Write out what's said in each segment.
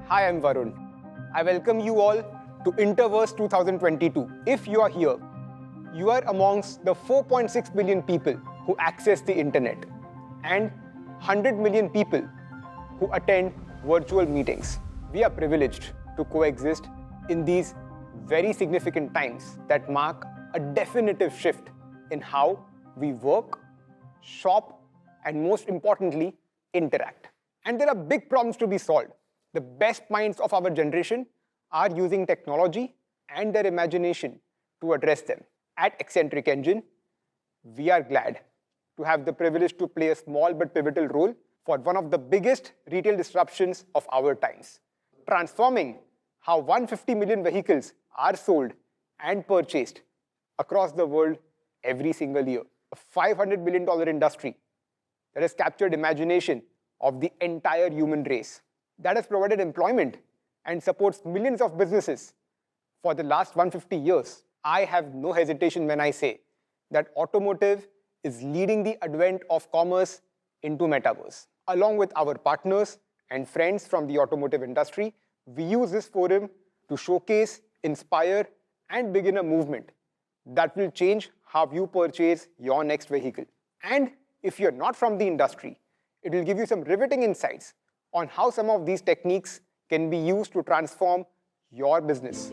Hi, I'm Varun. I welcome you all to Interverse 2022. If you are here, you are amongst the 4.6 billion people who access the internet and 100 million people who attend virtual meetings. We are privileged to coexist in these very significant times that mark a definitive shift in how we work, shop, and most importantly, interact. And there are big problems to be solved. The best minds of our generation are using technology and their imagination to address them. At Eccentric Engine, we are glad to have the privilege to play a small but pivotal role for one of the biggest retail disruptions of our times, transforming how 150 million vehicles are sold and purchased across the world every single year. A $500 billion industry that has captured imagination of the entire human race, that has provided employment and supports millions of businesses for the last 150 years. I have no hesitation when I say that automotive is leading the advent of commerce into metaverse. Along with our partners and friends from the automotive industry, we use this forum to showcase, inspire, and begin a movement that will change how you purchase your next vehicle. And if you're not from the industry, it will give you some riveting insights on how some of these techniques can be used to transform your business.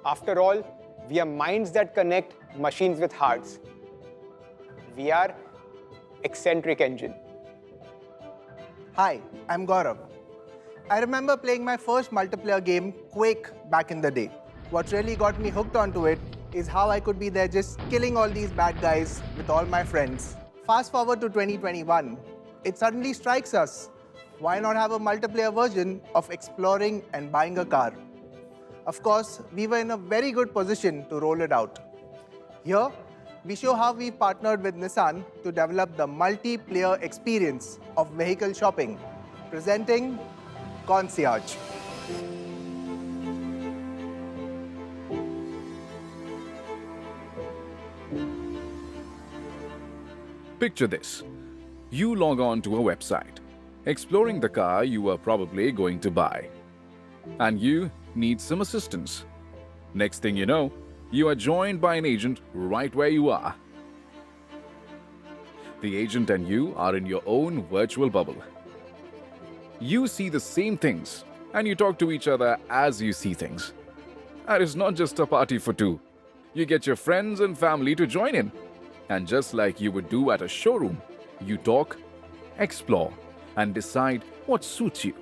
After all, we are minds that connect machines with hearts. We are Eccentric Engine. Hi, I'm Gaurav. I remember playing my first multiplayer game, Quake, back in the day. What really got me hooked onto it is how I could be there just killing all these bad guys with all my friends. Fast forward to 2021, it suddenly strikes us. Why not have a multiplayer version of exploring and buying a car? Of course, we were in a very good position to roll it out. Here, we show how we've partnered with Nissan to develop the multiplayer experience of vehicle shopping, presenting Concierge. Picture this. You log on to a website, exploring the car you are probably going to buy. And you need some assistance. Next thing you know, you are joined by an agent right where you are. The agent and you are in your own virtual bubble. You see the same things, and you talk to each other as you see things. And it's not just a party for two. You get your friends and family to join in. And just like you would do at a showroom, you talk, explore, and decide what suits you.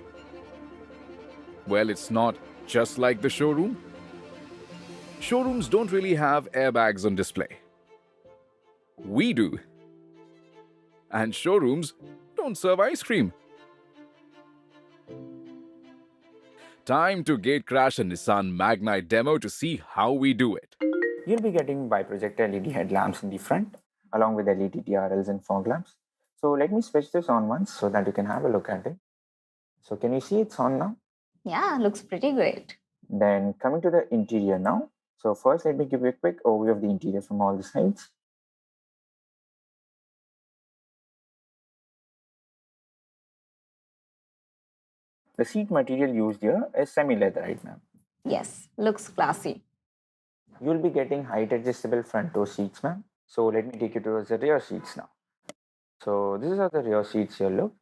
Well, it's not just like the showroom. Showrooms don't really have airbags on display. We do. And showrooms don't serve ice cream. Time to gate crash a Nissan Magnite demo to see how we do it. You'll be getting bi-projector LED headlamps in the front, along with LED TRLs and fog lamps. So let me switch this on once so that you can have a look at it. So can you see it's on now? Yeah, looks pretty great. Then coming to the interior now. So first, let me give you a quick overview of the interior from all the sides. The seat material used here is semi-leatherite, ma'am. Yes, looks classy. You'll be getting height adjustable front row seats, ma'am. So let me take you towards the rear seats now. So this is how the rear seats here look.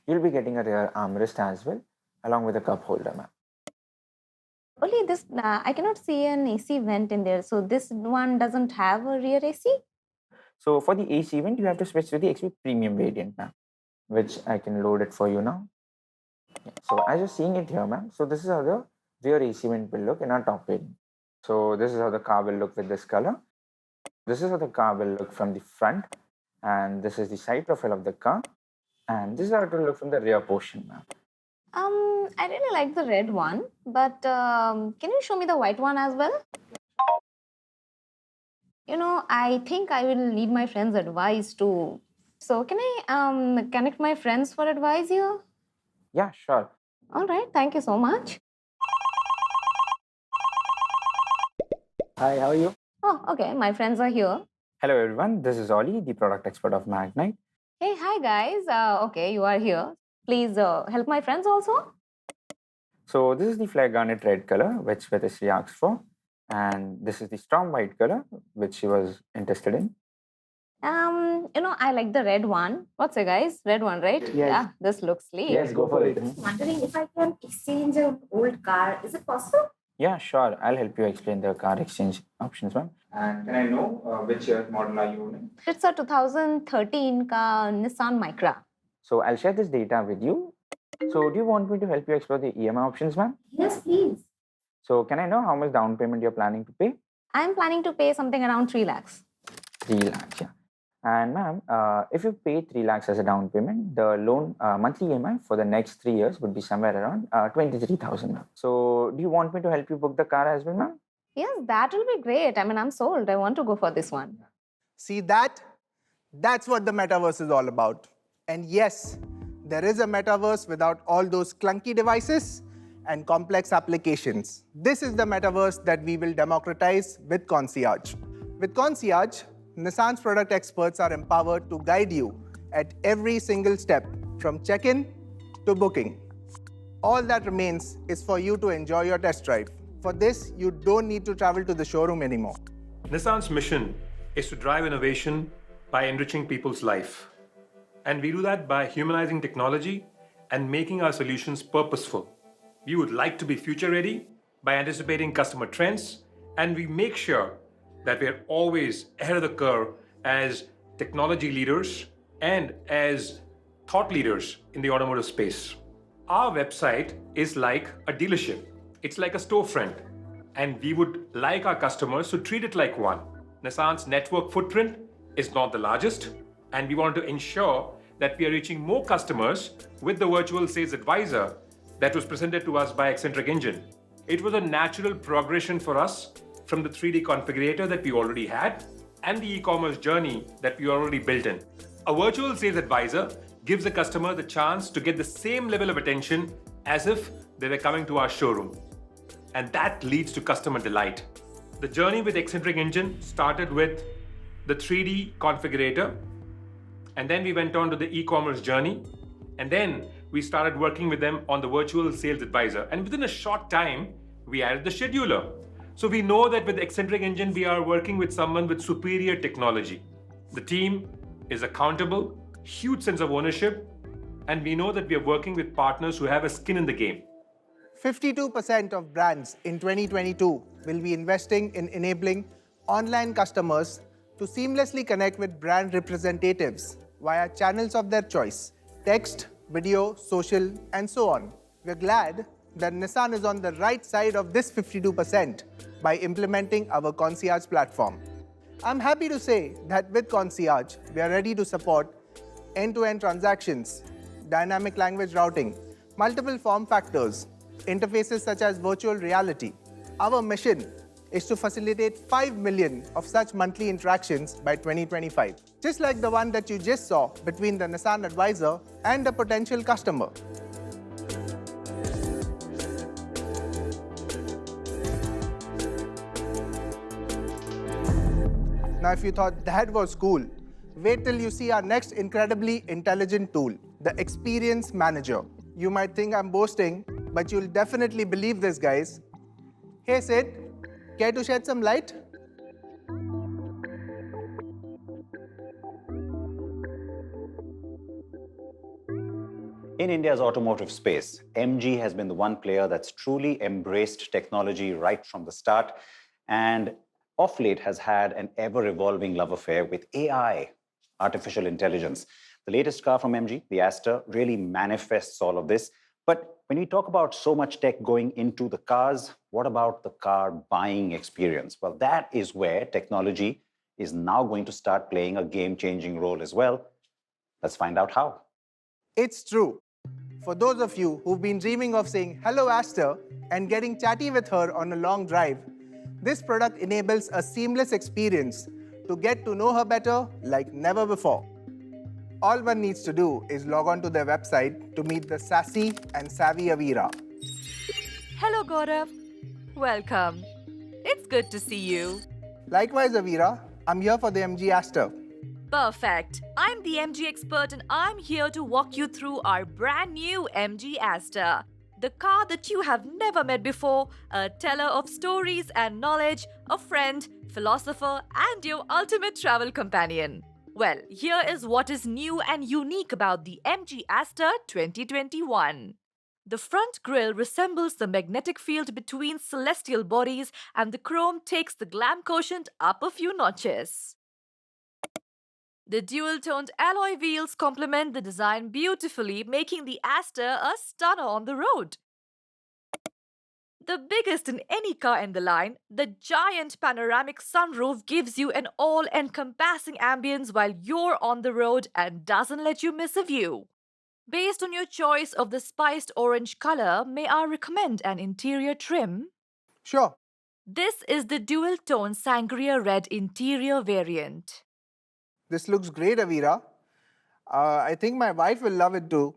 You'll be getting a rear armrest as well, along with a cup holder, ma'am. Only this, I cannot see an AC vent in there. So this one doesn't have a rear AC? So for the AC vent, you have to switch to the XP Premium variant, ma'am, which I can load it for you now. Yeah. So as you're seeing it here, ma'am, so this is how the rear AC vent will look in our top variant. So this is how the car will look with this color. This is how the car will look from the front. And this is the side profile of the car. And this is how it will look from the rear portion, ma'am. I really like the red one, but can you show me the white one as well? You know, I think I will need my friend's advice too. So can I connect my friends for advice here? Yeah, sure. All right, thank you so much. Hi, how are you? Oh, okay, my friends are here. Hello, everyone. This is Ollie, the product expert of Magnite. Hey, hi guys. Okay, you are here. please help my friends also. So this is the flare garnet red color, which she asked for. And this is the storm white color, which she was interested in. I like the red one. What's it, guys? Red one, right? Yes. Yeah, this looks sleek. Yes, go for it. Wondering if I can exchange an old car. Is it possible? Yeah, sure. I'll help you explain the car exchange options, ma'am. And can I know which year model are you owning? It's a 2013 car Nissan Micra. So I'll share this data with you. So do you want me to help you explore the EMI options, ma'am? Yes, please. So can I know how much down payment you're planning to pay? I'm planning to pay something around 3 lakhs. 3 lakhs, yeah. And ma'am, if you pay 3 lakhs as a down payment, the loan monthly EMI for the next 3 years would be somewhere around 23,000. So do you want me to help you book the car as well, ma'am? Yes, that will be great. I mean, I'm sold. I want to go for this one. See that? That's what the metaverse is all about. And yes, there is a metaverse without all those clunky devices and complex applications. This is the metaverse that we will democratize with Concierge. With Concierge, Nissan's product experts are empowered to guide you at every single step, from check-in to booking. All that remains is for you to enjoy your test drive. For this, you don't need to travel to the showroom anymore. Nissan's mission is to drive innovation by enriching people's life. And we do that by humanizing technology and making our solutions purposeful. We would like to be future ready by anticipating customer trends, and we make sure that we are always ahead of the curve as technology leaders and as thought leaders in the automotive space. Our website is like a dealership. It's like a storefront, and we would like our customers to treat it like one. Nissan's network footprint is not the largest, and we want to ensure that we are reaching more customers with the virtual sales advisor that was presented to us by Eccentric Engine. It was a natural progression for us from the 3D configurator that we already had and the e-commerce journey that we already built in. A virtual sales advisor gives the customer the chance to get the same level of attention as if they were coming to our showroom. And that leads to customer delight. The journey with Eccentric Engine started with the 3D configurator, and then we went on to the e-commerce journey, and then we started working with them on the virtual sales advisor. And within a short time, we added the scheduler. So we know that with Eccentric Engine, we are working with someone with superior technology. The team is accountable, huge sense of ownership, and we know that we are working with partners who have a skin in the game. 52% of brands in 2022 will be investing in enabling online customers to seamlessly connect with brand representatives via channels of their choice: text, video, social, and so on. We're glad that Nissan is on the right side of this 52% by implementing our Concierge platform. I'm happy to say that with Concierge, we are ready to support end-to-end transactions, dynamic language routing, multiple form factors, interfaces such as virtual reality. Our mission is to facilitate 5 million of such monthly interactions by 2025, just like the one that you just saw between the Nissan advisor and a potential customer. Now, if you thought that was cool, wait till you see our next incredibly intelligent tool, the Experience Manager. You might think I'm boasting, but you'll definitely believe this, guys. Hey, Sid, care to shed some light? In India's automotive space, MG has been the one player that's truly embraced technology right from the start, and of late has had an ever-evolving love affair with AI, artificial intelligence. The latest car from MG, the Astor, really manifests all of this. But when we talk about so much tech going into the cars, what about the car buying experience? Well, that is where technology is now going to start playing a game-changing role as well. Let's find out how. It's true. For those of you who've been dreaming of saying hello Astor and getting chatty with her on a long drive, this product enables a seamless experience to get to know her better like never before. All one needs to do is log on to their website to meet the sassy and savvy Avira. Hello, Gaurav. Welcome. It's good to see you. Likewise, Avira, I'm here for the MG Astor. Perfect. I'm the MG expert and I'm here to walk you through our brand new MG Astor. The car that you have never met before, a teller of stories and knowledge, a friend, philosopher, and your ultimate travel companion. Well, here is what is new and unique about the MG Astor 2021. The front grille resembles the magnetic field between celestial bodies, and the chrome takes the glam quotient up a few notches. The dual-toned alloy wheels complement the design beautifully, making the Astor a stunner on the road. The biggest in any car in the line, the giant panoramic sunroof gives you an all-encompassing ambience while you're on the road and doesn't let you miss a view. Based on your choice of the spiced orange color, may I recommend an interior trim? Sure. This is the dual-tone sangria red interior variant. This looks great, Avira. I think my wife will love it too.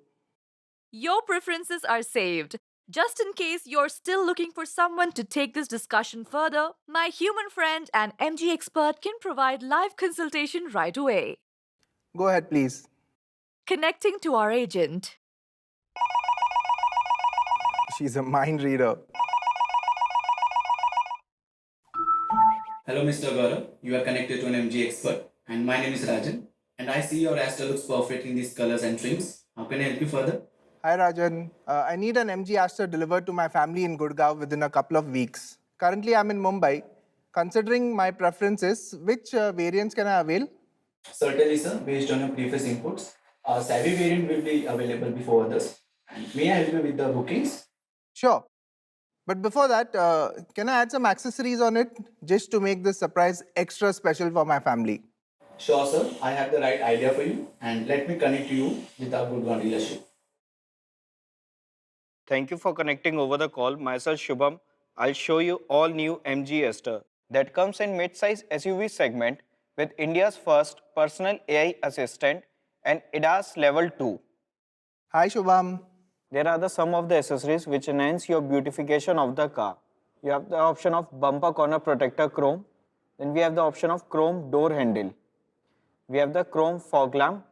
Your preferences are saved. Just in case you're still looking for someone to take this discussion further, my human friend and MG expert can provide live consultation right away. Go ahead, please. Connecting to our agent. She's a mind reader. Hello, Mr. Gaurav. You are connected to an MG expert, and my name is Rajan. And I see your Astor looks perfect in these colors and trims. How can I help you further? Hi, Rajan. I need an MG Astor delivered to my family in Gurgaon within a couple of weeks. Currently, I'm in Mumbai. Considering my preferences, which variants can I avail? Certainly, sir. Based on your previous inputs, a Savvy variant will be available before others. And may I help you with the bookings? Sure. But before that, can I add some accessories on it just to make this surprise extra special for my family? Sure, sir. I have the right idea for you. And let me connect you with our good one dealership. Thank you for connecting over the call. Myself Shubham. I'll show you all new MG Astor that comes in mid-size SUV segment with India's first personal AI assistant and ADAS level 2. Hi, Shubham. There are some of the accessories which enhance your beautification of the car. You have the option of bumper corner protector chrome. Then we have the option of chrome door handle. We have the chrome fog lamp.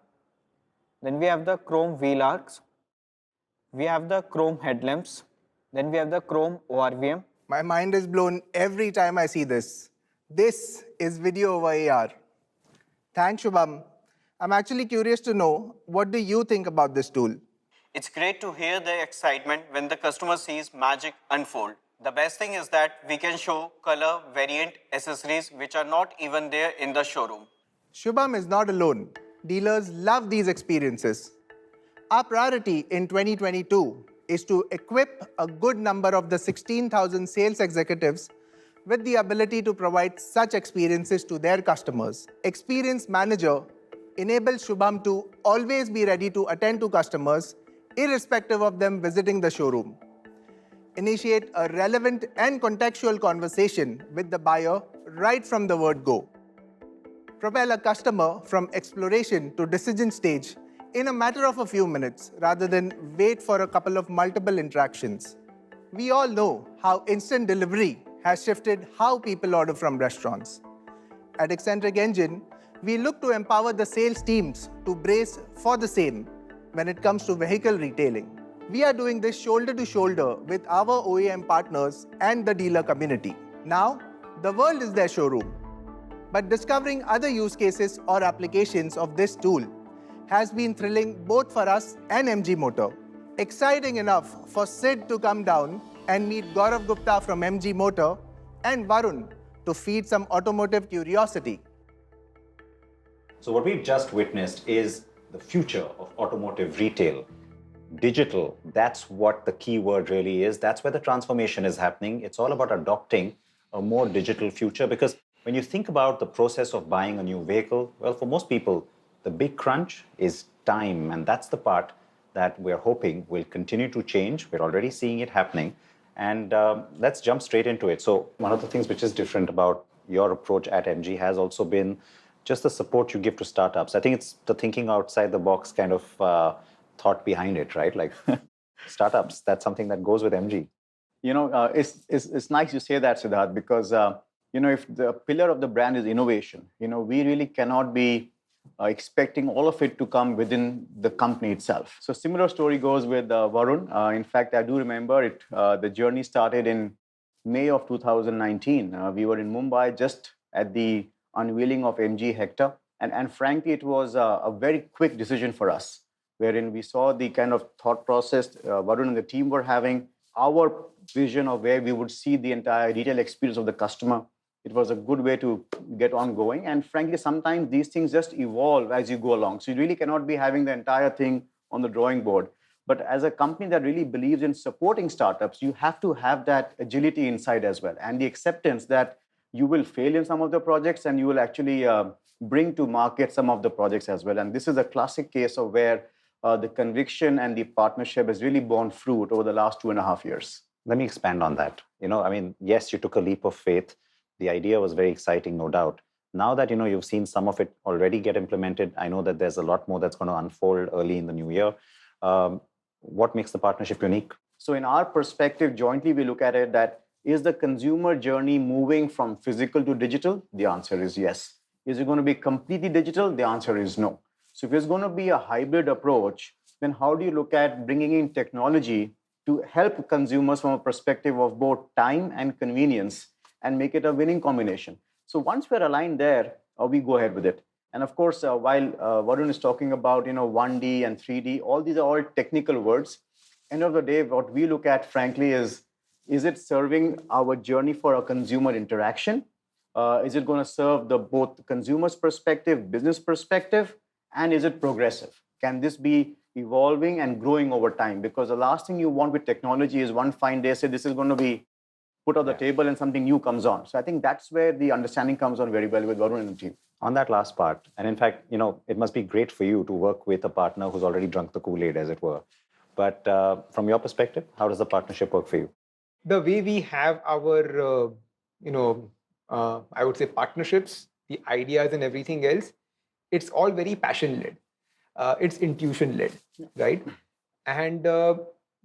Then we have the chrome wheel arcs. We have the chrome headlamps. Then we have the chrome ORVM. My mind is blown every time I see this. This is video over AR. Thanks, Shubham. I'm actually curious to know, what do you think about this tool? It's great to hear the excitement when the customer sees magic unfold. The best thing is that we can show color variant accessories which are not even there in the showroom. Shubham is not alone. Dealers love these experiences. Our priority in 2022 is to equip a good number of the 16,000 sales executives with the ability to provide such experiences to their customers. Experience Manager enables Shubham to always be ready to attend to customers irrespective of them visiting the showroom. Initiate a relevant and contextual conversation with the buyer right from the word go. Propel a customer from exploration to decision stage in a matter of a few minutes rather than wait for a couple of multiple interactions. We all know how instant delivery has shifted how people order from restaurants. At Eccentric Engine, we look to empower the sales teams to brace for the same when it comes to vehicle retailing. We are doing this shoulder to shoulder with our OEM partners and the dealer community. Now, the world is their showroom. But discovering other use cases or applications of this tool has been thrilling both for us and MG Motor. Exciting enough for Sid to come down and meet Gaurav Gupta from MG Motor and Varun to feed some automotive curiosity. So what we've just witnessed is the future of automotive retail. Digital, that's what the key word really is. That's where the transformation is happening. It's all about adopting a more digital future, because when you think about the process of buying a new vehicle, well, for most people, the big crunch is time, and that's the part that we're hoping will continue to change. We're already seeing it happening, and let's jump straight into it. So one of the things which is different about your approach at MG has also been just the support you give to startups. I think it's the thinking outside the box kind of thought behind it, right? Like startups, that's something that goes with MG. You know, it's nice you say that, Siddharth, because, if the pillar of the brand is innovation, we really cannot be expecting all of it to come within the company itself. So similar story goes with Varun. In fact, I do remember it. The journey started in May of 2019. We were in Mumbai just at the unveiling of MG Hector. And frankly, it was a very quick decision for us, wherein we saw the kind of thought process Varun and the team were having, our vision of where we would see the entire retail experience of the customer. It was a good way to get on going. And frankly, sometimes these things just evolve as you go along. So you really cannot be having the entire thing on the drawing board. But as a company that really believes in supporting startups, you have to have that agility inside as well, and the acceptance that you will fail in some of the projects and you will actually bring to market some of the projects as well. And this is a classic case of where the conviction and the partnership has really borne fruit over the last 2.5 years. Let me expand on that. Yes, you took a leap of faith. The idea was very exciting, no doubt. Now that you've seen some of it already get implemented, I know that there's a lot more that's going to unfold early in the new year. What makes the partnership unique? So in our perspective, jointly, we look at it that is the consumer journey moving from physical to digital? The answer is yes. Is it going to be completely digital? The answer is no. So if it's going to be a hybrid approach, then how do you look at bringing in technology to help consumers from a perspective of both time and convenience and make it a winning combination? So once we're aligned there, we go ahead with it. And of course, while Varun is talking about 1D and 3D, all these are all technical words. End of the day, what we look at, frankly, is it serving our journey for a consumer interaction? Is it going to serve both the consumer's perspective, business perspective, and is it progressive? Can this be evolving and growing over time? Because the last thing you want with technology is one fine day say this is going to be put on the table and something new comes on. So I think that's where the understanding comes on very well with Varun and the team. On that last part, and in fact, it must be great for you to work with a partner who's already drunk the Kool-Aid, as it were. But from your perspective, how does the partnership work for you? The way we have our, I would say partnerships, the ideas and everything else, it's all very passion-led. It's intuition-led, right? And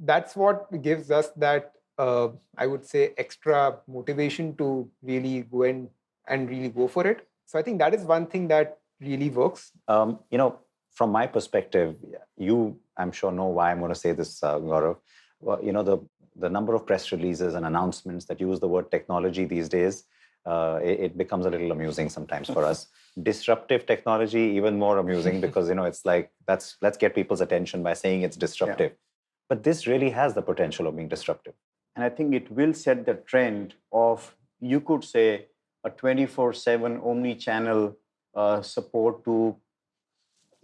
that's what gives us that, I would say, extra motivation to really go in and really go for it. So I think that is one thing that really works. From my perspective, you, I'm sure, know why I'm going to say this, Gaurav. Well, the number of press releases and announcements that use the word technology these days, it becomes a little amusing sometimes for us. Disruptive technology, even more amusing because, it's like, let's get people's attention by saying it's disruptive. Yeah. But this really has the potential of being disruptive. And I think it will set the trend of, you could say, a 24/7 omni-channel support to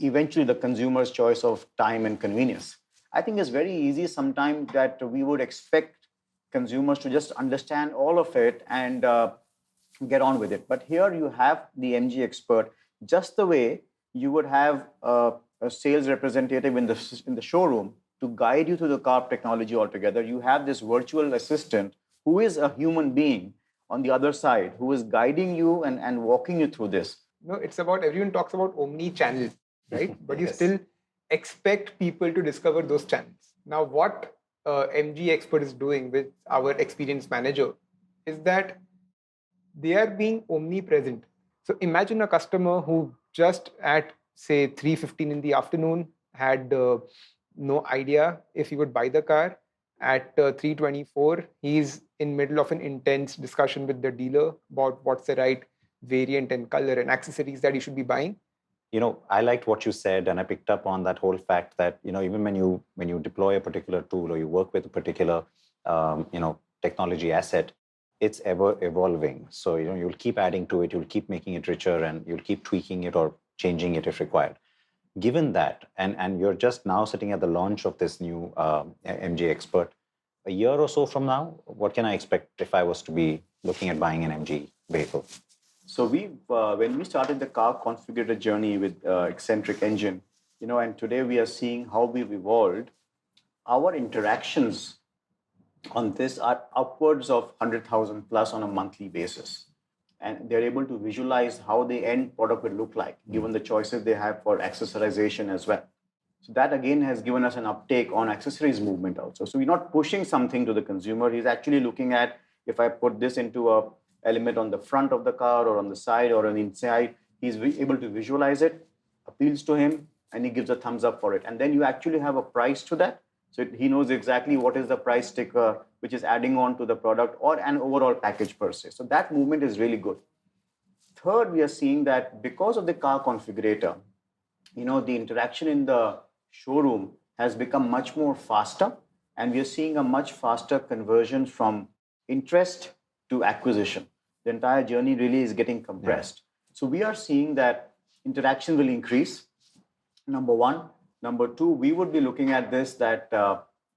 eventually the consumer's choice of time and convenience. I think it's very easy sometimes that we would expect consumers to just understand all of it and get on with it. But here you have the MG expert, just the way you would have a sales representative in the showroom to guide you through the car technology altogether. You have this virtual assistant who is a human being on the other side, who is guiding you and walking you through this. No, it's about, everyone talks about omni-channel, right? But you still expect people to discover those channels. Now, what MG Expert is doing with our experience manager is that they are being omnipresent. So imagine a customer who just at, say, 3:15 in the afternoon had no idea if he would buy the car. At 3:24, he's in middle of an intense discussion with the dealer about what's the right variant and color and accessories that he should be buying. I liked what you said, and I picked up on that whole fact that, even when you deploy a particular tool or you work with a particular, technology asset, it's ever evolving. So, you'll keep adding to it, you'll keep making it richer, and you'll keep tweaking it or changing it if required. Given that, and you're just now sitting at the launch of this new MG Expert, a year or so from now, what can I expect if I was to be looking at buying an MG vehicle? So when we started the car configurator journey with Eccentric Engine, and today we are seeing how we've evolved, our interactions on this are upwards of 100,000 plus on a monthly basis. And they're able to visualize how the end product would look like, given the choices they have for accessorization as well. So that again has given us an uptake on accessories movement also. So we're not pushing something to the consumer. He's actually looking at, if I put this into a element on the front of the car or on the side or on the inside, he's able to visualize it. appeals to him, and he gives a thumbs up for it. And then you actually have a price to that. So he knows exactly what is the price sticker, which is adding on to the product or an overall package per se. So that movement is really good. Third, we are seeing that because of the car configurator, the interaction in the showroom has become much more faster, and we are seeing a much faster conversion from interest to acquisition. The entire journey really is getting compressed. So we are seeing that interaction will increase, number one. Number two, we would be looking at this that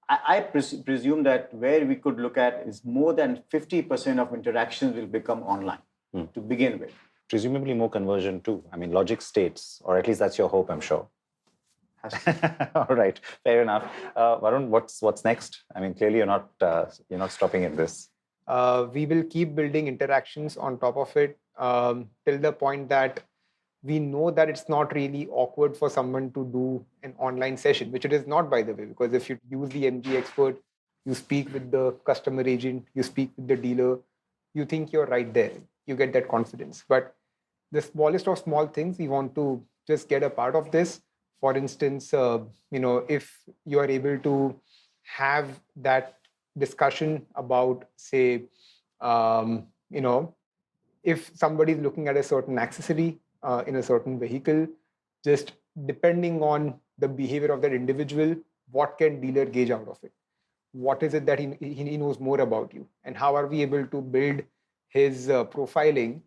I presume that where we could look at is more than 50% of interactions will become online to begin with. Presumably more conversion too. I mean, logic states, or at least that's your hope, I'm sure. All right, fair enough. Varun, what's next? I mean, clearly you're not stopping at this. We will keep building interactions on top of it till the point that we know that it's not really awkward for someone to do an online session, which it is not, by the way, because if you use the MG Expert, you speak with the customer agent, you speak with the dealer, you think you're right there, you get that confidence. But the smallest of small things, we want to just get a part of this. For instance, if you are able to have that discussion about, say, if somebody is looking at a certain accessory in a certain vehicle, just depending on the behavior of that individual, what can dealer gauge out of it? What is it that he knows more about you? And how are we able to build his profiling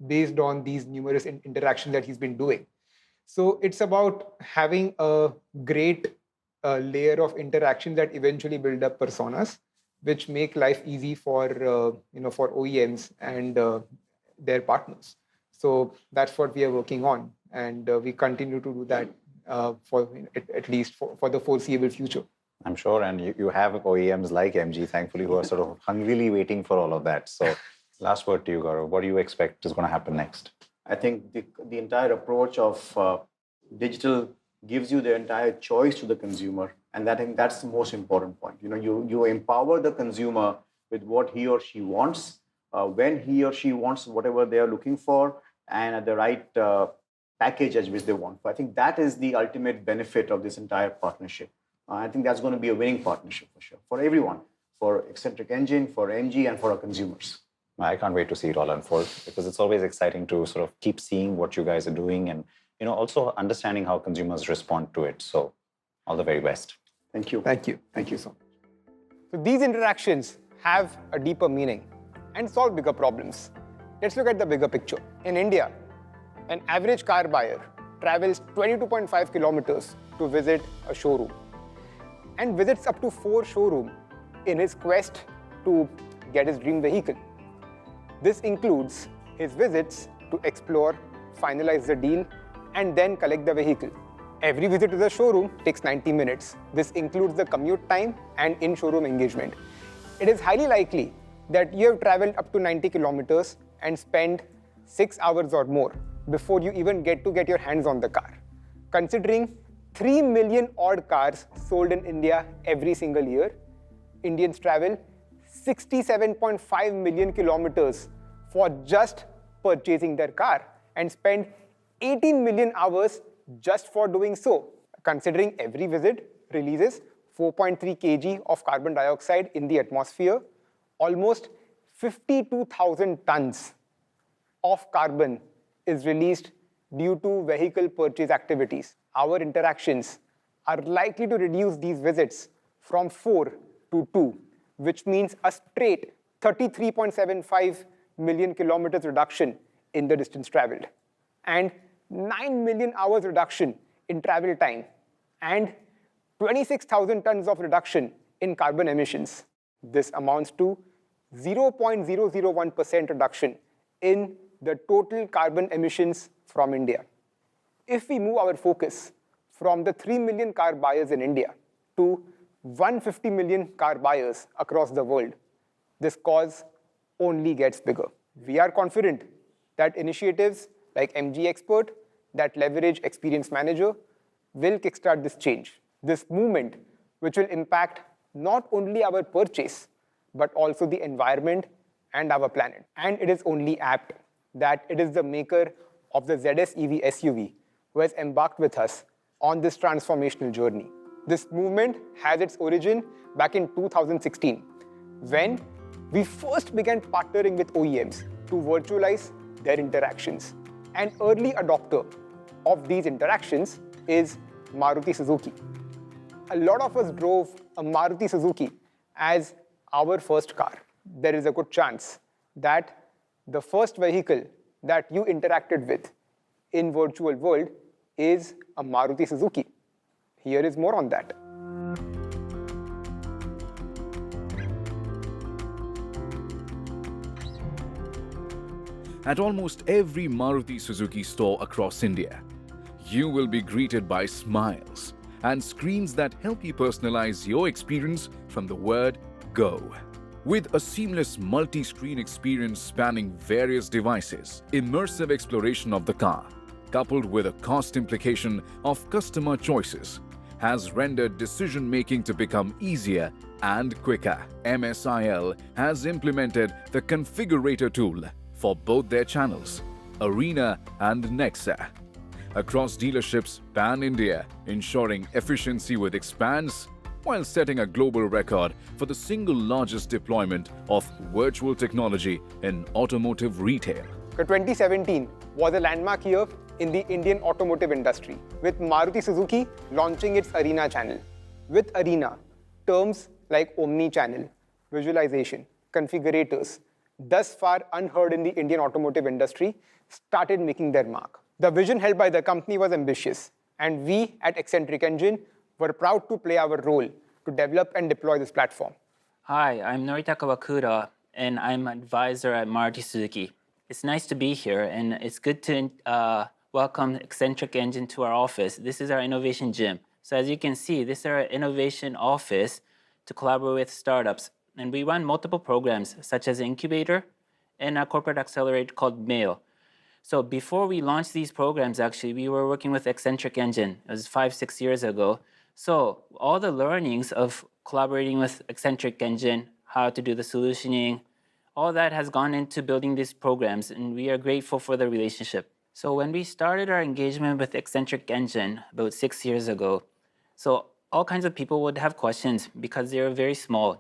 based on these numerous interactions that he's been doing? So it's about having a great layer of interaction that eventually build up personas, which make life easy for OEMs and their partners. So that's what we are working on, and we continue to do that at least for the foreseeable future. I'm sure, and you have OEMs like MG, thankfully, who are sort of hungrily waiting for all of that. So last word to you, Gaurav. What do you expect is going to happen next? I think the entire approach of digital gives you the entire choice to the consumer, and I think that's the most important point. You empower the consumer with what he or she wants, when he or she wants whatever they are looking for, and at the right package as which they want. I think that is the ultimate benefit of this entire partnership. I think that's going to be a winning partnership for sure, for everyone, for Eccentric Engine, for MG, and for our consumers. I can't wait to see it all unfold, because it's always exciting to sort of keep seeing what you guys are doing and also understanding how consumers respond to it. So all the very best. Thank you. Thank you. Thank you so much. So these interactions have a deeper meaning and solve bigger problems. Let's look at the bigger picture. In India, an average car buyer travels 22.5 kilometers to visit a showroom and visits up to 4 showrooms in his quest to get his dream vehicle. This includes his visits to explore, finalize the deal, and then collect the vehicle. Every visit to the showroom takes 90 minutes. This includes the commute time and in-showroom engagement. It is highly likely that you have traveled up to 90 kilometers and spent 6 hours or more before you even get your hands on the car. Considering 3 million odd cars sold in India every single year, Indians travel 67.5 million kilometers for just purchasing their car and spend 18 million hours just for doing so. Considering every visit releases 4.3 kg of carbon dioxide in the atmosphere, almost 52,000 tons of carbon is released due to vehicle purchase activities. Our interactions are likely to reduce these visits from 4 to 2, which means a straight 33.75 million kilometers reduction in the distance traveled, and 9 million hours reduction in travel time, and 26,000 tons of reduction in carbon emissions. This amounts to 0.001% reduction in the total carbon emissions from India. If we move our focus from the 3 million car buyers in India to 150 million car buyers across the world, this cause only gets bigger. We are confident that initiatives like MG Expert that leverage Experience Manager will kickstart this change, this movement, which will impact not only our purchase, but also the environment and our planet. And it is only apt that it is the maker of the ZS EV SUV who has embarked with us on this transformational journey. This movement has its origin back in 2016, when we first began partnering with OEMs to virtualize their interactions. An early adopter of these interactions is Maruti Suzuki. A lot of us drove a Maruti Suzuki as our first car. There is a good chance that the first vehicle that you interacted with in virtual world is a Maruti Suzuki. Here is more on that. At almost every Maruti Suzuki store across India, you will be greeted by smiles and screens that help you personalize your experience from the word go. With a seamless multi-screen experience spanning various devices, immersive exploration of the car, coupled with a cost implication of customer choices, has rendered decision-making to become easier and quicker. MSIL has implemented the configurator tool for both their channels, Arena and Nexa, across dealerships pan-India, ensuring efficiency with expanse while setting a global record for the single largest deployment of virtual technology in automotive retail. So 2017 was a landmark year in the Indian automotive industry, with Maruti Suzuki launching its Arena channel. With Arena, terms like omnichannel, visualization, configurators, thus far unheard in the Indian automotive industry, started making their mark. The vision held by the company was ambitious, and we at Eccentric Engine were proud to play our role to develop and deploy this platform. Hi, I'm Noritaka Wakura, and I'm an advisor at Maruti Suzuki. It's nice to be here, and it's good to welcome Eccentric Engine to our office. This is our innovation gym. So as you can see, this is our innovation office to collaborate with startups. And we run multiple programs, such as Incubator and a corporate accelerator called Mail. So before we launched these programs, actually, we were working with Eccentric Engine. It was 5-6 years ago. So all the learnings of collaborating with Eccentric Engine, how to do the solutioning, all that has gone into building these programs, and we are grateful for the relationship. So when we started our engagement with Eccentric Engine about 6 years ago, so all kinds of people would have questions because they're very small,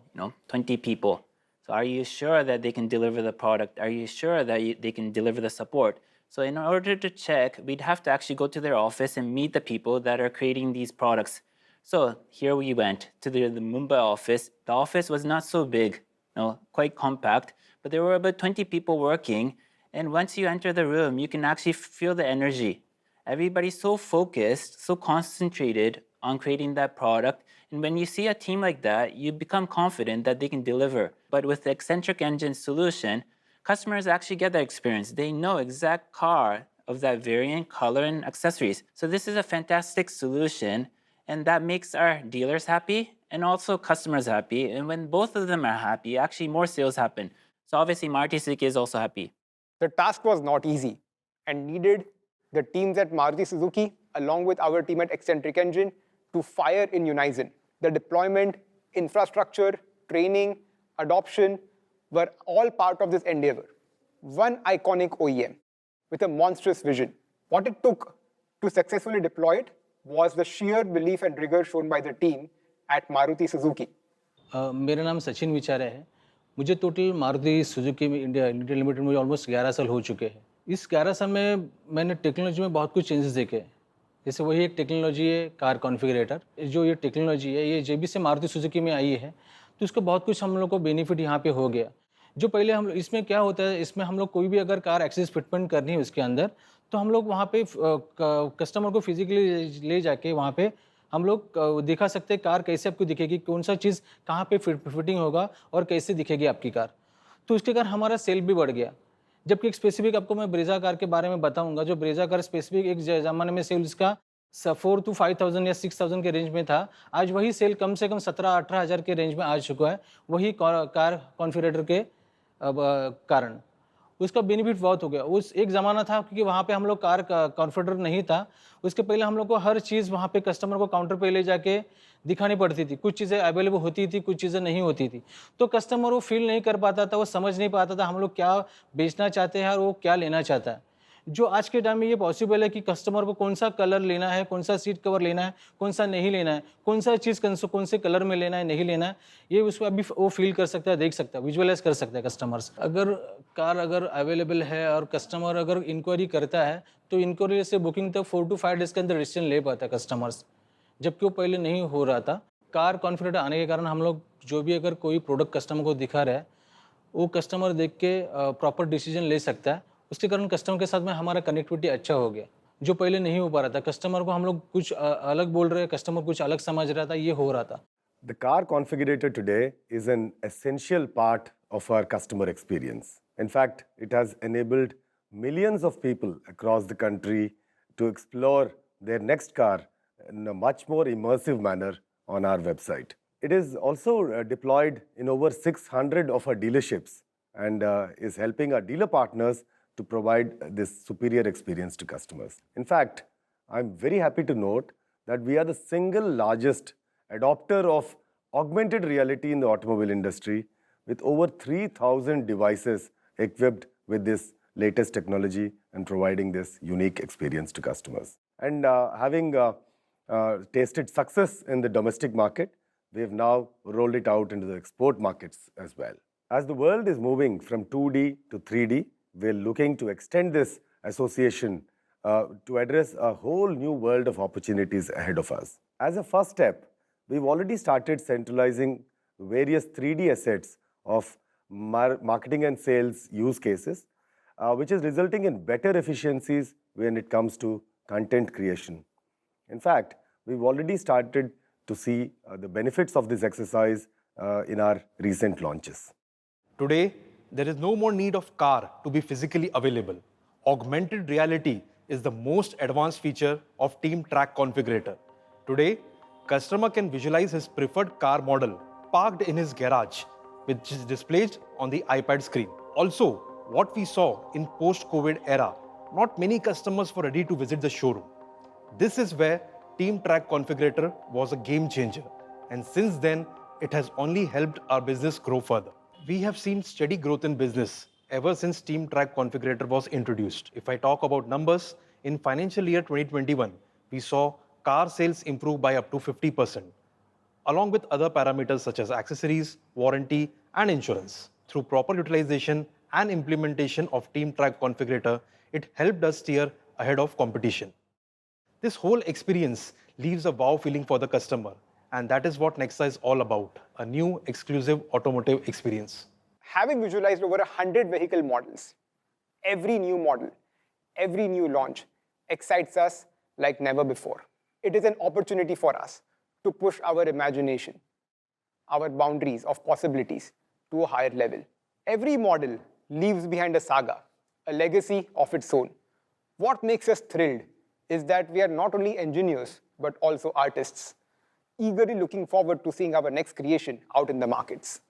20 people. So are you sure that they can deliver the product? Are you sure that they can deliver the support? So in order to check, we'd have to actually go to their office and meet the people that are creating these products. So here we went to the Mumbai office. The office was not so big, quite compact, but there were about 20 people working. And once you enter the room, you can actually feel the energy. Everybody's so focused, so concentrated on creating that product. And when you see a team like that, you become confident that they can deliver. But with the Eccentric Engine solution, customers actually get that experience. They know exact car of that variant, color, and accessories. So this is a fantastic solution, and that makes our dealers happy and also customers happy. And when both of them are happy, actually more sales happen. So obviously Maruti Suzuki is also happy. The task was not easy and needed the teams at Maruti Suzuki, along with our team at Eccentric Engine, to fire in unison. The deployment, infrastructure, training, adoption were all part of this endeavor. One iconic OEM with a monstrous vision. What it took to successfully deploy it was the sheer belief and rigor shown by the team at Maruti Suzuki. मेरा नाम सचिन विचारे है. मुझे total Maruti Suzuki में India limited में almost 11 साल हो चुके हैं. इस 11 साल में मैंने टेक्नोलॉजी में बहुत कुछ चेंजेस देखे हैं. जैसे वही एक टेक्नोलॉजी है कार कॉन्फ़िगरेटर. जो ये टेक्नोलॉजी है ये जब से मारुति सुजुकी में आई है तो उसको बहुत कुछ हम लोग को बेनिफिट यहाँ पे हो गया. जो पहले हम इसमें क्या होता है, इसमें हम लोग कोई भी अगर कार एक्सेस फिटमेंट करनी है उसके अंदर, तो हम लोग वहाँ पे कस्टमर को फिजिकली ले जाके वहाँ पे हम लोग दिखा सकते हैं कार कैसे आपको दिखेगी, कौन सा चीज़ कहाँ पे फिटिंग होगा और कैसे दिखेगी आपकी कार. तो उसके कारण हमारा सेल भी बढ़ गया. जबकि एक स्पेसिफिक आपको मैं ब्रेजा कार के बारे में बताऊंगा. जो ब्रेजा कार स्पेसिफिक एक ज़माने में सेल इसका 4 to 5,000 या 6,000 के रेंज में था. आज वही सेल कम से कम 17-18 हज़ार के रेंज में आ चुका है, वही कार कॉन्फ़िगरेटर के कारण. उसका बेनिफिट बहुत हो गया. उस एक ज़माना था क्योंकि वहाँ पे हम लोग कार कॉन्फ़िगरेटर नहीं था. उसके पहले हम लोग को हर चीज़ वहाँ पे कस्टमर को काउंटर पे ले जाके दिखानी पड़ती थी. कुछ चीज़ें अवेलेबल होती थी, कुछ चीज़ें नहीं होती थी. तो कस्टमर वो फील नहीं कर पाता था, वो समझ नहीं पाता था हम लोग क्या बेचना चाहते हैं और वो क्या लेना चाहता है. जो आज के टाइम में ये पॉसिबल है कि कस्टमर को कौन सा कलर लेना है, कौन सा सीट कवर लेना है, कौन सा नहीं लेना है, कौन सा चीज़ कौन से कलर में लेना है, नहीं लेना है, ये उसको अभी वो फील कर सकता है, देख सकता है, विजुअलाइज कर सकता है कस्टमर्स। अगर कार अगर अवेलेबल है और कस्टमर अगर इंक्वायरी करता है तो इंक्वायरी से बुकिंग तक 4 to 5 डेज़ के अंदर डिसीजन ले पाता है कस्टमर्स, जबकि वो पहले नहीं हो रहा था। कार कॉन्फिडेंट आने के कारण हम लोग जो भी अगर कोई प्रोडक्ट कस्टमर को दिखा रहा है वो कस्टमर देख के प्रॉपर डिसीजन ले सकता है। उसके कारण कस्टमर के साथ में हमारा कनेक्टिविटी अच्छा हो गया, जो पहले नहीं हो पा रहा था। कस्टमर को हम लोग कुछ अलग बोल रहे हैं, कस्टमर कुछ अलग समझ रहा था, ये हो रहा था। The car configurator today is an essential part of our customer experience. In fact, it has enabled millions of people across the country to explore their next car in a much more immersive manner on our website. It is also deployed in over 600 of our dealerships and is helping our dealer partners to provide this superior experience to customers. In fact, I'm very happy to note that we are the single largest adopter of augmented reality in the automobile industry, with over 3,000 devices equipped with this latest technology and providing this unique experience to customers. And having tasted success in the domestic market, we have now rolled it out into the export markets as well. As the world is moving from 2D to 3D, we're looking to extend this association to address a whole new world of opportunities ahead of us. As a first step, we've already started centralizing various 3D assets of marketing and sales use cases, which is resulting in better efficiencies when it comes to content creation. In fact, we've already started to see the benefits of this exercise in our recent launches. Today, there is no more need of car to be physically available. Augmented reality is the most advanced feature of Team Track Configurator. Today, customer can visualize his preferred car model parked in his garage, which is displayed on the iPad screen. Also, what we saw in post-COVID era, not many customers were ready to visit the showroom. This is where Team Track Configurator was a game changer, and since then, it has only helped our business grow further. We have seen steady growth in business ever since Team Track Configurator was introduced. If I talk about numbers, in financial year 2021, we saw car sales improve by up to 50%, along with other parameters such as accessories, warranty, and insurance. Through proper utilization and implementation of Team Track Configurator, it helped us steer ahead of competition. This whole experience leaves a wow feeling for the customer, and that is what Nexa is all about, a new exclusive automotive experience. Having visualized over 100 vehicle models, every new model, every new launch excites us like never before. It is an opportunity for us to push our imagination, our boundaries of possibilities to a higher level. Every model leaves behind a saga, a legacy of its own. What makes us thrilled is that we are not only engineers, but also artists, eagerly looking forward to seeing our next creation out in the markets.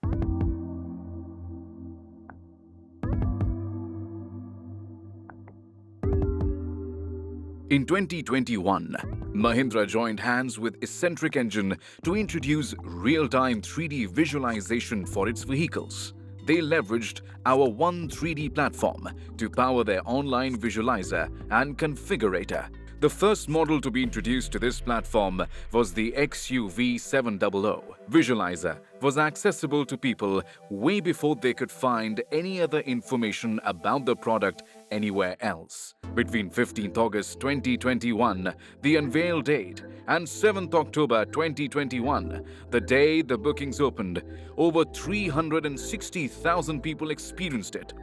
In 2021, Mahindra joined hands with Eccentric Engine to introduce real-time 3D visualization for its vehicles. They leveraged our One 3D platform to power their online visualizer and configurator. The first model to be introduced to this platform was the XUV700. Visualizer was accessible to people way before they could find any other information about the product anywhere else. Between 15th August 2021, the unveil date, and 7th October 2021, the day the bookings opened, over 360,000 people experienced it,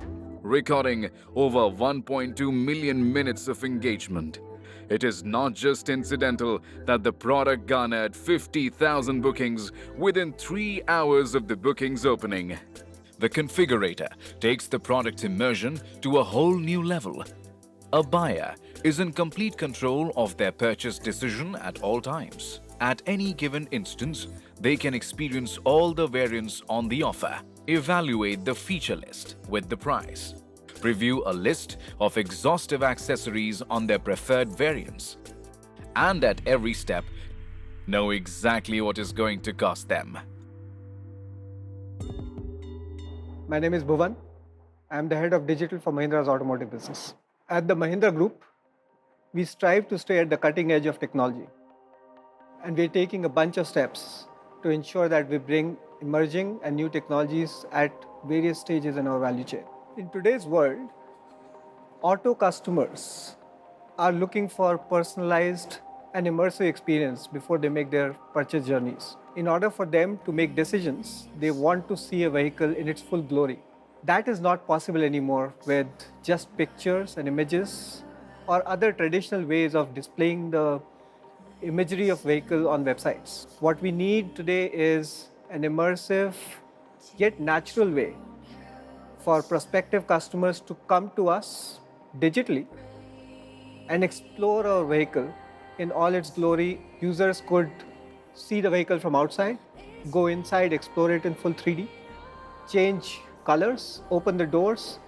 recording over 1.2 million minutes of engagement. It is not just incidental that the product garnered 50,000 bookings within 3 hours of the bookings opening. The configurator takes the product's immersion to a whole new level. A buyer is in complete control of their purchase decision at all times. At any given instance, they can experience all the variants on the offer, evaluate the feature list with the price, preview a list of exhaustive accessories on their preferred variants, and at every step, know exactly what is going to cost them. My name is Bhuvan. I am the head of digital for Mahindra's automotive business. At the Mahindra Group, we strive to stay at the cutting edge of technology. And we're taking a bunch of steps to ensure that we bring emerging and new technologies at various stages in our value chain. In today's world, auto customers are looking for personalized and immersive experience before they make their purchase journeys. In order for them to make decisions, they want to see a vehicle in its full glory. That is not possible anymore with just pictures and images or other traditional ways of displaying the imagery of vehicle on websites. What we need today is an immersive yet natural way for prospective customers to come to us digitally and explore our vehicle in all its glory. Users could see the vehicle from outside, go inside, explore it in full 3D, change colors, open the doors,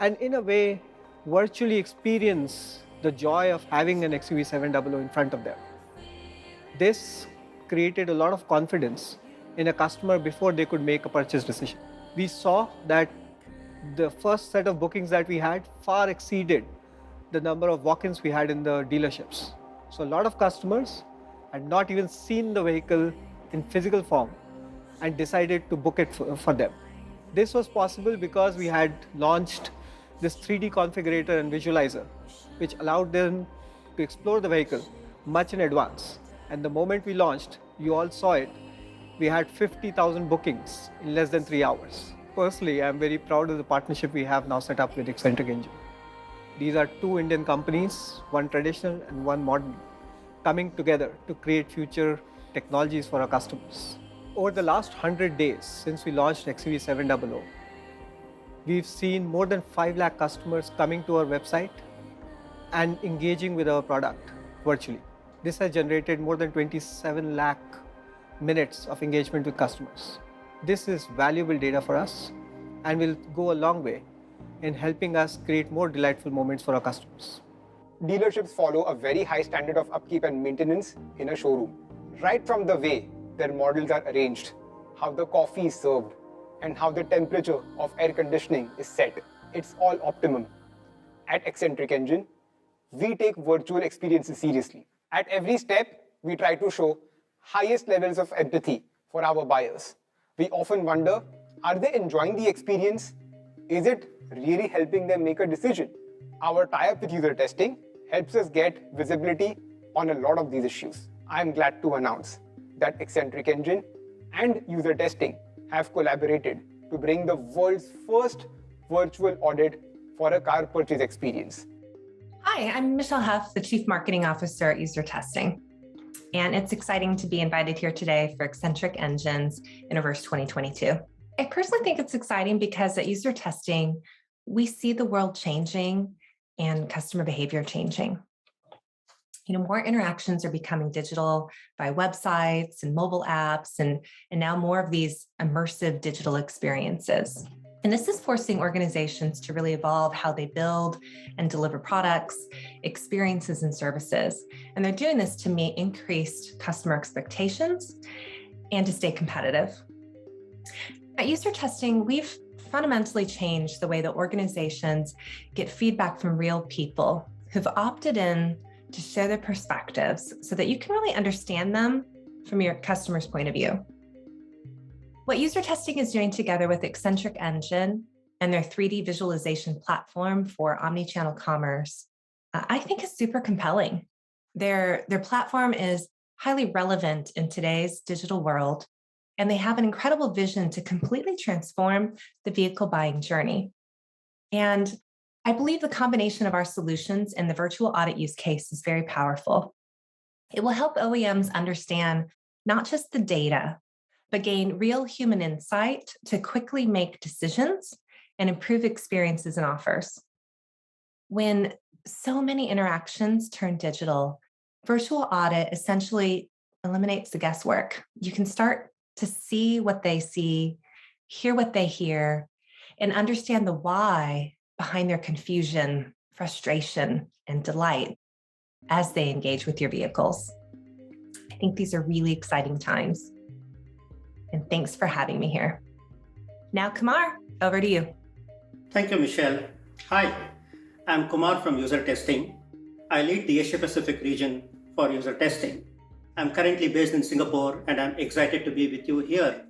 and in a way, virtually experience the joy of having an XUV700 in front of them. This created a lot of confidence in a customer before they could make a purchase decision. We saw that the first set of bookings that we had far exceeded the number of walk-ins we had in the dealerships. So a lot of customers had not even seen the vehicle in physical form and decided to book it for them. This was possible because we had launched this 3D configurator and visualizer, which allowed them to explore the vehicle much in advance. And the moment we launched, you all saw it, we had 50,000 bookings in less than 3 hours. Personally, I'm very proud of the partnership we have now set up with Eccentric Engine. These are two Indian companies, one traditional and one modern, coming together to create future technologies for our customers. Over the last 100 days since we launched XUV700, we've seen more than 5 lakh customers coming to our website and engaging with our product virtually. This has generated more than 27 lakh minutes of engagement with customers. This is valuable data for us and will go a long way in helping us create more delightful moments for our customers. Dealerships follow a very high standard of upkeep and maintenance in a showroom. Right from the way their models are arranged, how the coffee is served, and how the temperature of air conditioning is set. It's all optimum. At Eccentric Engine, we take virtual experiences seriously. At every step, we try to show highest levels of empathy for our buyers. We often wonder, are they enjoying the experience? Is it really helping them make a decision? Our tie-up with UserTesting helps us get visibility on a lot of these issues. I'm glad to announce that Eccentric Engine and UserTesting have collaborated to bring the world's first virtual audit for a car purchase experience. Hi, I'm Michelle Huff, the Chief Marketing Officer at UserTesting. And it's exciting to be invited here today for Eccentric Engine's Interverse 2022. I personally think it's exciting because at UserTesting, we see the world changing and customer behavior changing. More interactions are becoming digital by websites and mobile apps, and now more of these immersive digital experiences. And this is forcing organizations to really evolve how they build and deliver products, experiences, and services. And they're doing this to meet increased customer expectations and to stay competitive. At UserTesting, we've fundamentally changed the way that organizations get feedback from real people who've opted in to share their perspectives so that you can really understand them from your customer's point of view. What UserTesting is doing together with Eccentric Engine and their 3D visualization platform for omnichannel commerce, I think is super compelling. Their platform is highly relevant in today's digital world, and they have an incredible vision to completely transform the vehicle buying journey. And I believe the combination of our solutions and the virtual audit use case is very powerful. It will help OEMs understand not just the data, but gain real human insight to quickly make decisions and improve experiences and offers. When so many interactions turn digital, virtual audit essentially eliminates the guesswork. You can start to see what they see, hear what they hear, and understand the why behind their confusion, frustration, and delight as they engage with your vehicles. I think these are really exciting times. And thanks for having me here. Now, Kumar, over to you. Thank you, Michelle. Hi, I'm Kumar from UserTesting. I lead the Asia Pacific region for UserTesting. I'm currently based in Singapore and I'm excited to be with you here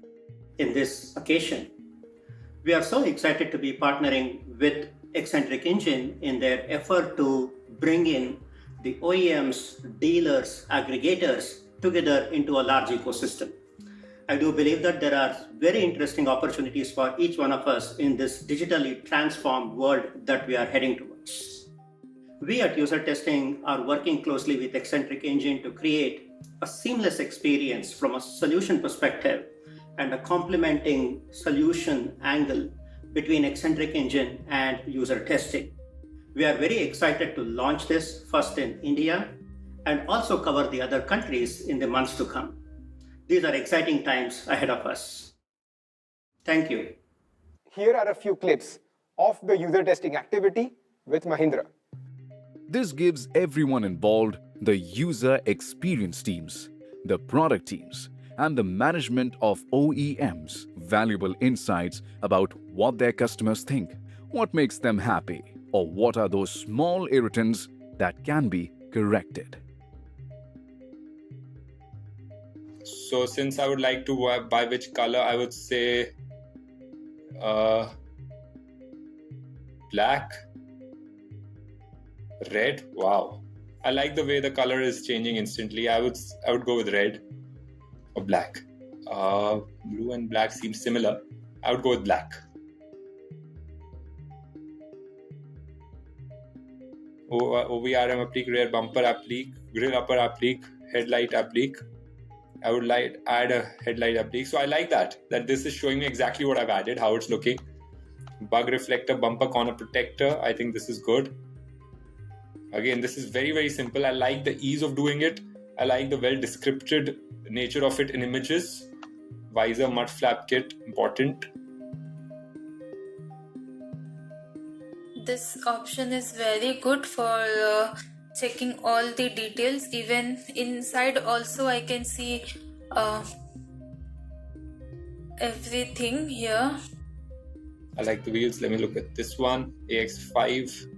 in this occasion. We are so excited to be partnering with Eccentric Engine in their effort to bring in the OEMs, dealers, aggregators together into a large ecosystem. I do believe that there are very interesting opportunities for each one of us in this digitally transformed world that we are heading towards. We at UserTesting are working closely with Eccentric Engine to create a seamless experience from a solution perspective and a complementing solution angle between Eccentric Engine and UserTesting. We are very excited to launch this first in India and also cover the other countries in the months to come. These are exciting times ahead of us. Thank you. Here are a few clips of the user testing activity with Mahindra. This gives everyone involved, the user experience teams, the product teams, and the management of OEMs, valuable insights about what their customers think, what makes them happy, or what are those small irritants that can be corrected. So since I would like to buy which color, I would say black, red. Wow, I like the way the color is changing instantly. I would go with red or black. Blue and black seem similar. I would go with black. OVRM applique, rear bumper applique, grill upper applique, headlight applique. I would like add a headlight applique. So I like that this is showing me exactly what I've added, how it's looking. Bug reflector, bumper corner protector. I think this is good. Again, this is very, very simple. I like the ease of doing it. I like the well-descripted nature of it in images. Visor mud flap kit, important. This option is very good for checking all the details. Even inside also I can see everything here. I like the wheels. Let me look at this one, AX5.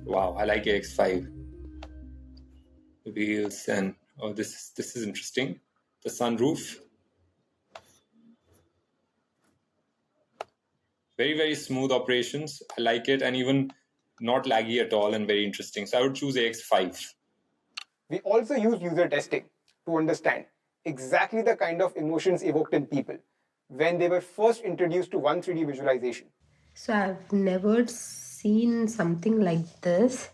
Wow, I like AX5. The wheels and this is interesting. The sunroof. Very, very smooth operations. I like it, and even not laggy at all and very interesting. So I would choose AX5. We also use user testing to understand exactly the kind of emotions evoked in people when they were first introduced to 3D visualization. So I've never seen something like this.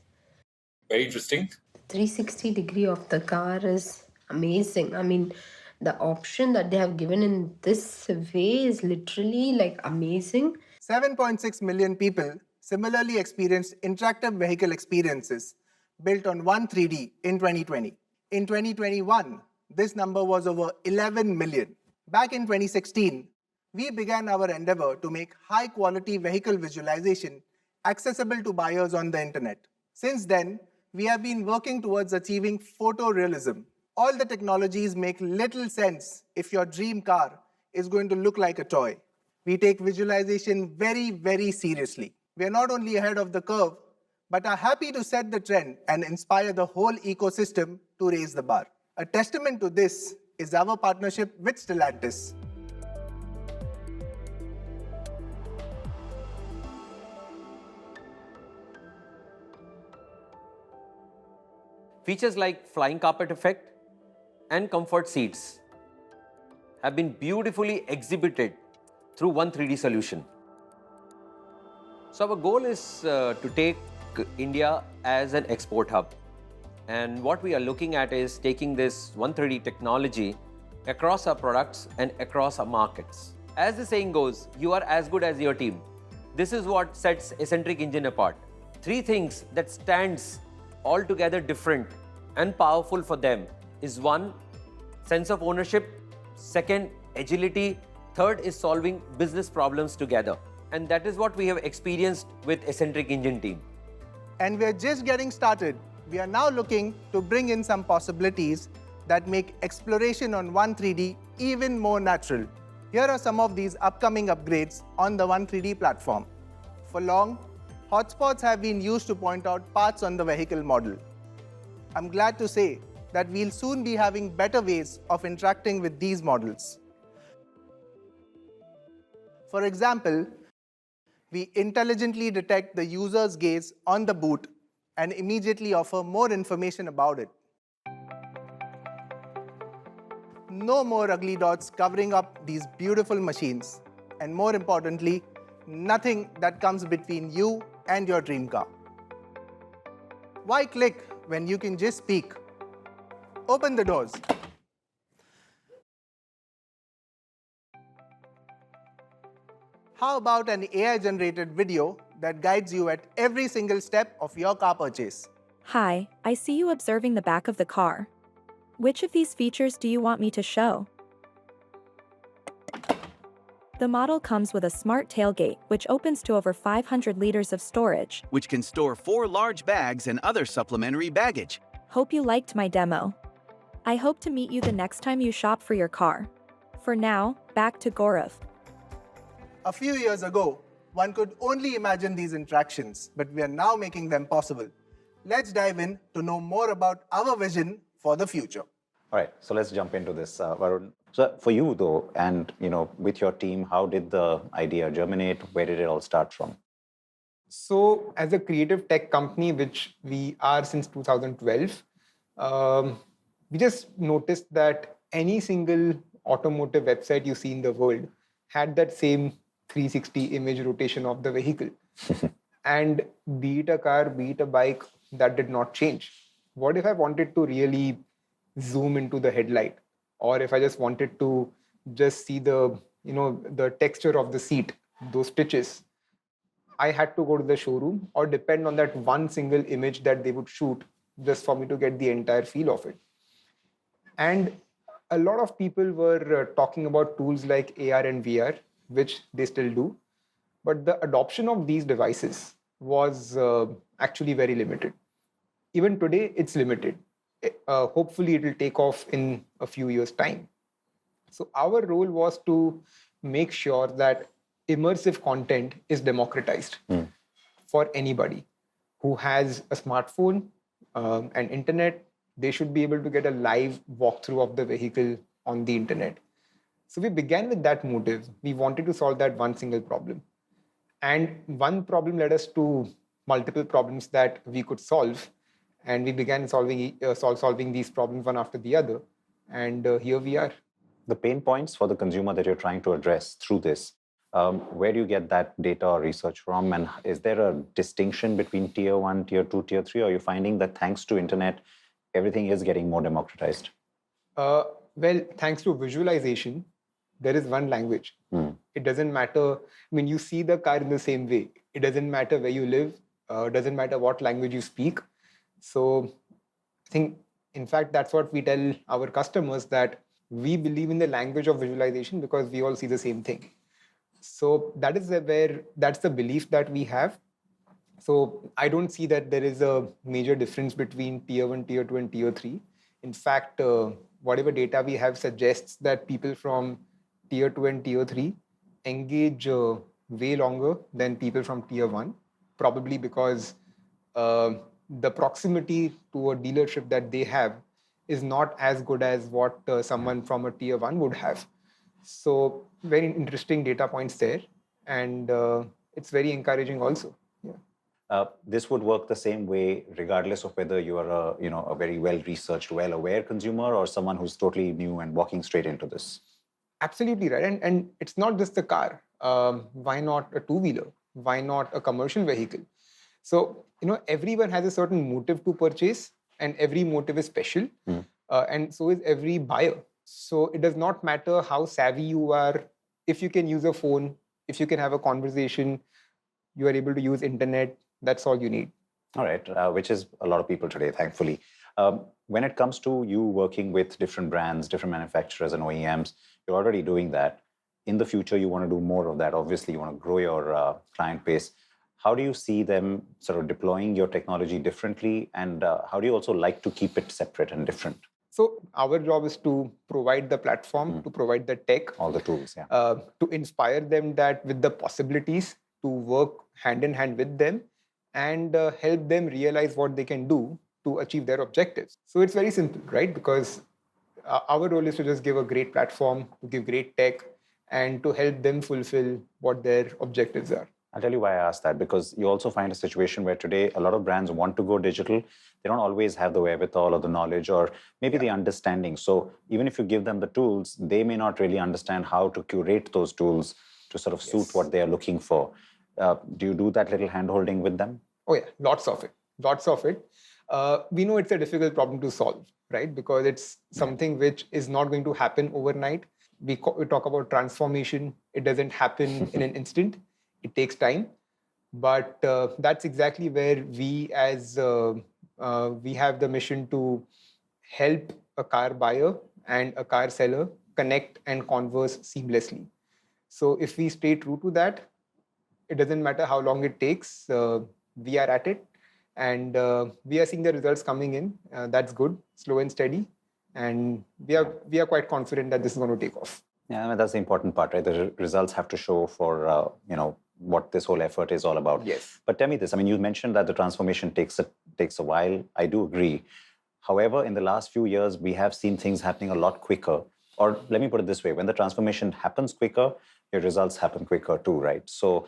Very interesting. 360 degree of the car is amazing. I mean, the option that they have given in this way is literally like amazing. 7.6 million people similarly experienced interactive vehicle experiences built on 3D in 2020. In 2021, this number was over 11 million. Back in 2016, we began our endeavor to make high-quality vehicle visualization accessible to buyers on the internet. Since then, we have been working towards achieving photorealism. All the technologies make little sense if your dream car is going to look like a toy. We take visualization very, very seriously. We are not only ahead of the curve, but are happy to set the trend and inspire the whole ecosystem to raise the bar. A testament to this is our partnership with Stellantis. Features like flying carpet effect and comfort seats have been beautifully exhibited through 3D solution. So our goal is to take India as an export hub. And what we are looking at is taking this 3D technology across our products and across our markets. As the saying goes, you are as good as your team. This is what sets Eccentric Engine apart. 3 things that stands altogether different and powerful for them is 1, sense of ownership, 2, agility, 3 is solving business problems together. And that is what we have experienced with Eccentric Engine team. And we're just getting started. We are now looking to bring in some possibilities that make exploration on 3D even more natural. Here are some of these upcoming upgrades on the 3D platform. For long, Hotspots have been used to point out parts on the vehicle model. I'm glad to say that we'll soon be having better ways of interacting with these models. For example, we intelligently detect the user's gaze on the boot and immediately offer more information about it. No more ugly dots covering up these beautiful machines. And more importantly, nothing that comes between you and your dream car. Why click when you can just speak? Open the doors. How about an AI-generated video that guides you at every single step of your car purchase? Hi, I see you observing the back of the car. Which of these features do you want me to show? The model comes with a smart tailgate, which opens to over 500 liters of storage. Which can store 4 large bags and other supplementary baggage. Hope you liked my demo. I hope to meet you the next time you shop for your car. For now, back to Gaurav. A few years ago, one could only imagine these interactions, but we are now making them possible. Let's dive in to know more about our vision for the future. All right, so let's jump into this, Varun. So for you though, and with your team, how did the idea germinate? Where did it all start from? So as a creative tech company, which we are since 2012, we just noticed that any single automotive website you see in the world had that same 360 image rotation of the vehicle. And be it a car, be it a bike, that did not change. What if I wanted to really zoom into the headlight? Or if I just wanted to just see the texture of the seat, those stitches, I had to go to the showroom or depend on that one single image that they would shoot just for me to get the entire feel of it. And a lot of people were talking about tools like AR and VR, which they still do. But the adoption of these devices was actually very limited. Even today, it's limited. Hopefully, it will take off in a few years' time. So our role was to make sure that immersive content is democratized for anybody who has a smartphone and internet. They should be able to get a live walkthrough of the vehicle on the internet. So we began with that motive. We wanted to solve that one single problem. And one problem led us to multiple problems that we could solve. And we began solving these problems one after the other. And here we are. The pain points for the consumer that you're trying to address through this, where do you get that data or research from? And is there a distinction between tier 1, tier 2, tier 3? Or are you finding that thanks to internet, everything is getting more democratized? Well, thanks to visualization, there is one language. It doesn't matter. You see the car in the same way. It doesn't matter where you live. It doesn't matter what language you speak. So I think, in fact, that's what we tell our customers, that we believe in the language of visualization because we all see the same thing. So that's the belief that we have. So I don't see that there is a major difference between tier 1, tier 2, and tier 3. In fact, whatever data we have suggests that people from tier 2 and tier 3 engage way longer than people from tier 1, probably because the proximity to a dealership that they have is not as good as what someone from a tier 1 would have. So very interesting data points there. And it's very encouraging also. This would work the same way regardless of whether you are a very well-researched, well-aware consumer or someone who's totally new and walking straight into this. Absolutely right. And it's not just the car. Why not a two-wheeler? Why not a commercial vehicle? So, everyone has a certain motive to purchase, and every motive is special. And so is every buyer. So it does not matter how savvy you are. If you can use a phone, if you can have a conversation, you are able to use internet. That's all you need. All right, which is a lot of people today, thankfully. When it comes to you working with different brands, different manufacturers and OEMs, you're already doing that. In the future, you want to do more of that. Obviously, you want to grow your client base. How do you see them sort of deploying your technology differently? And how do you also like to keep it separate and different? So our job is to provide the platform, to provide the tech. All the tools, to inspire them that with the possibilities to work hand in hand with them and help them realize what they can do to achieve their objectives. So it's very simple, right? Because our role is to just give a great platform, to give great tech, and to help them fulfill what their objectives are. I'll tell you why I asked that, because you also find a situation where today a lot of brands want to go digital. They don't always have the wherewithal or the knowledge or maybe the understanding. So even if you give them the tools, they may not really understand how to curate those tools to sort of suit what they are looking for. Do you do that little hand-holding with them? Oh yeah, lots of it. Lots of it. We know it's a difficult problem to solve, right? Because it's something which is not going to happen overnight. We talk about transformation. It doesn't happen in an instant. It takes time. But that's exactly where we we have the mission to help a car buyer and a car seller connect and converse seamlessly. So if we stay true to that, it doesn't matter how long it takes, we are at it. And we are seeing the results coming in. That's good, slow and steady. And we are quite confident that this is going to take off. Yeah, I mean, that's the important part, right? The results have to show for, what this whole effort is all about. Yes. But tell me this, I mean, you mentioned that the transformation takes a while. I do agree. However, in the last few years, we have seen things happening a lot quicker. Or let me put it this way, when the transformation happens quicker, your results happen quicker too, right? So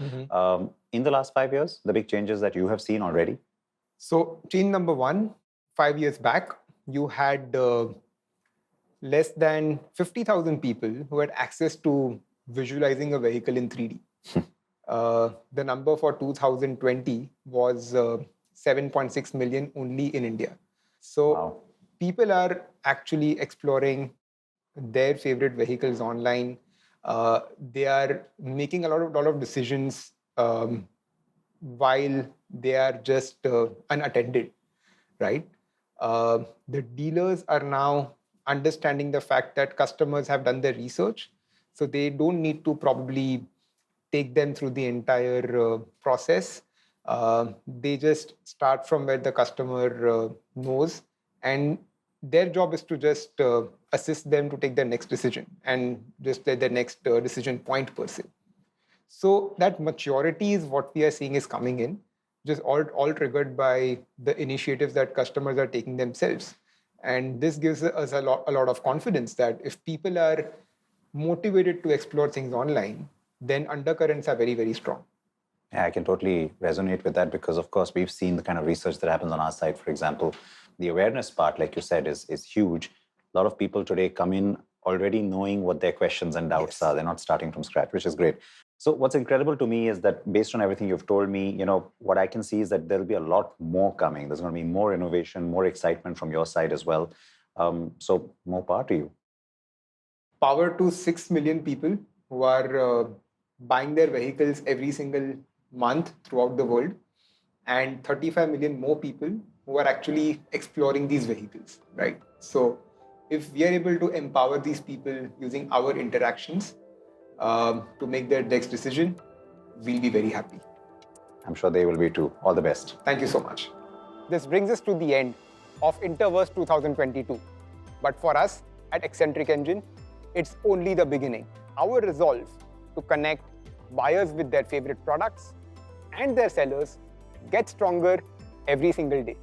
in the last 5 years, the big changes that you have seen already? So change number one, 5 years back, you had less than 50,000 people who had access to visualizing a vehicle in 3D. The number for 2020 was 7.6 million only in India. So people are actually exploring their favorite vehicles online. They are making a lot of decisions while they are just unattended, right? The dealers are now understanding the fact that customers have done their research, so they don't need to probably take them through the entire process. They just start from where the customer knows, and their job is to just assist them to take their next decision and just let their next decision point per se. So that maturity is what we are seeing is coming in, just all triggered by the initiatives that customers are taking themselves. And this gives us a lot of confidence that if people are motivated to explore things online, then undercurrents are very, very strong. Yeah, I can totally resonate with that because, of course, we've seen the kind of research that happens on our side. For example, the awareness part, like you said, is huge. A lot of people today come in already knowing what their questions and doubts are. They're not starting from scratch, which is great. So what's incredible to me is that based on everything you've told me, what I can see is that there'll be a lot more coming. There's going to be more innovation, more excitement from your side as well. So more power to you. Power to 6 million people who are buying their vehicles every single month throughout the world, and 35 million more people who are actually exploring these vehicles, right? So if we are able to empower these people using our interactions to make their next decision, we'll be very happy. I'm sure they will be too. All the best. Thank you so much. This brings us to the end of Interverse 2022. But for us at Eccentric Engine, it's only the beginning. Our resolve to connect buyers with their favorite products and their sellers gets stronger every single day.